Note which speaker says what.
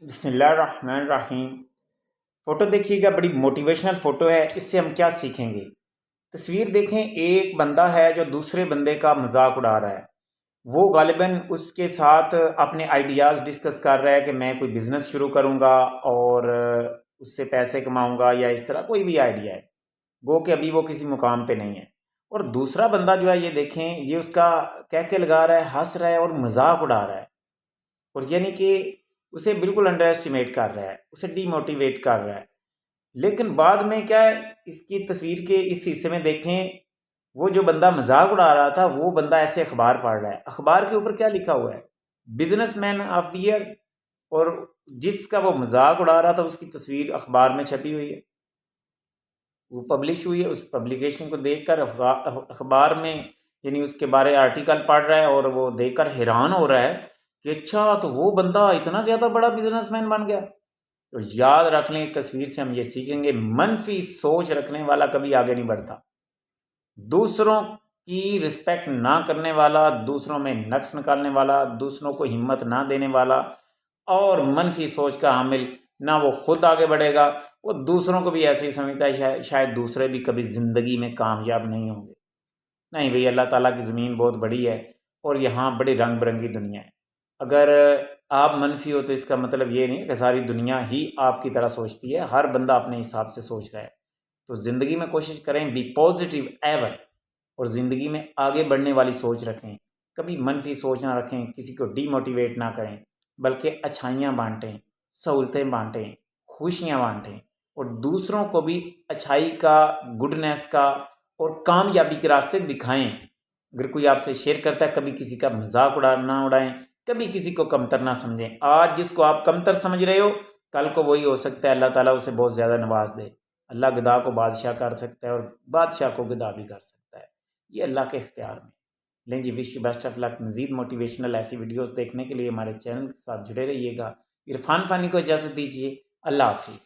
Speaker 1: بسم اللہ الرحمن الرحیم۔ فوٹو دیکھیے گا، بڑی موٹیویشنل فوٹو ہے۔ اس سے ہم کیا سیکھیں گے؟ تصویر دیکھیں، ایک بندہ ہے جو دوسرے بندے کا مذاق اڑا رہا ہے۔ وہ غالباً اس کے ساتھ اپنے آئیڈیاز ڈسکس کر رہا ہے کہ میں کوئی بزنس شروع کروں گا اور اس سے پیسے کماؤں گا، یا اس طرح کوئی بھی آئیڈیا ہے، گو کہ ابھی وہ کسی مقام پہ نہیں ہے۔ اور دوسرا بندہ جو ہے، یہ دیکھیں، یہ اس کا کہہ کے لگا رہا ہے، ہنس رہا ہے اور مذاق اڑا رہا ہے، اور یعنی کہ اسے بالکل انڈر ایسٹیمیٹ کر رہا ہے، اسے ڈی موٹیویٹ کر رہا ہے۔ لیکن بعد میں کیا ہے، اس کی تصویر کے اس حصے میں دیکھیں، وہ جو بندہ مذاق اڑا رہا تھا، وہ بندہ ایسے اخبار پڑھ رہا ہے۔ اخبار کے اوپر کیا لکھا ہوا ہے؟ Businessman of the year, اور جس کا وہ مذاق اڑا رہا تھا اس کی تصویر اخبار میں چھپی ہوئی ہے، وہ پبلش ہوئی ہے۔ اس پبلیکیشن کو دیکھ کر اخبار میں یعنی اس کے بارے آرٹیکل پڑھ رہا ہے، اور وہ دیکھ کر حیران ہو رہا ہے کہ اچھا، تو وہ بندہ اتنا زیادہ بڑا بزنس مین بن گیا۔ تو یاد رکھ لیں، اس تصویر سے ہم یہ سیکھیں گے، منفی سوچ رکھنے والا کبھی آگے نہیں بڑھتا۔ دوسروں کی رسپیکٹ نہ کرنے والا، دوسروں میں نقص نکالنے والا، دوسروں کو ہمت نہ دینے والا، اور منفی سوچ کا حامل، نہ وہ خود آگے بڑھے گا، وہ دوسروں کو بھی ایسے ہی سمجھتا ہے شاید دوسرے بھی کبھی زندگی میں کامیاب نہیں ہوں گے۔ نہیں بھئی، اللہ تعالیٰ کی زمین بہت بڑی ہے، اور یہاں بڑی رنگ برنگی دنیا ہے۔ اگر آپ منفی ہو تو اس کا مطلب یہ نہیں کہ ساری دنیا ہی آپ کی طرح سوچتی ہے، ہر بندہ اپنے حساب سے سوچ رہا ہے۔ تو زندگی میں کوشش کریں بی پازیٹیو ایور، اور زندگی میں آگے بڑھنے والی سوچ رکھیں، کبھی منفی سوچ نہ رکھیں، کسی کو ڈی موٹیویٹ نہ کریں، بلکہ اچھائیاں بانٹیں، سہولتیں بانٹیں، خوشیاں بانٹیں، اور دوسروں کو بھی اچھائی کا، گڈنس کا اور کامیابی کے راستے دکھائیں۔ اگر کوئی آپ سے شیئر کرتا ہے، کبھی کسی کا مذاق نہ اڑائیں، کبھی کسی کو کمتر نہ سمجھیں۔ آج جس کو آپ کمتر سمجھ رہے ہو، کل کو وہی ہو سکتا ہے اللہ تعالیٰ اسے بہت زیادہ نواز دے۔ اللہ گدھا کو بادشاہ کر سکتا ہے، اور بادشاہ کو گدھا بھی کر سکتا ہے، یہ اللہ کے اختیار میں۔ لیں جی، وش یو بیسٹ آف لک۔ مزید موٹیویشنل ایسی ویڈیوز دیکھنے کے لیے ہمارے چینل کے ساتھ جڑے رہیے گا۔ عرفان فانی کو اجازت دیجیے، اللہ حافظ۔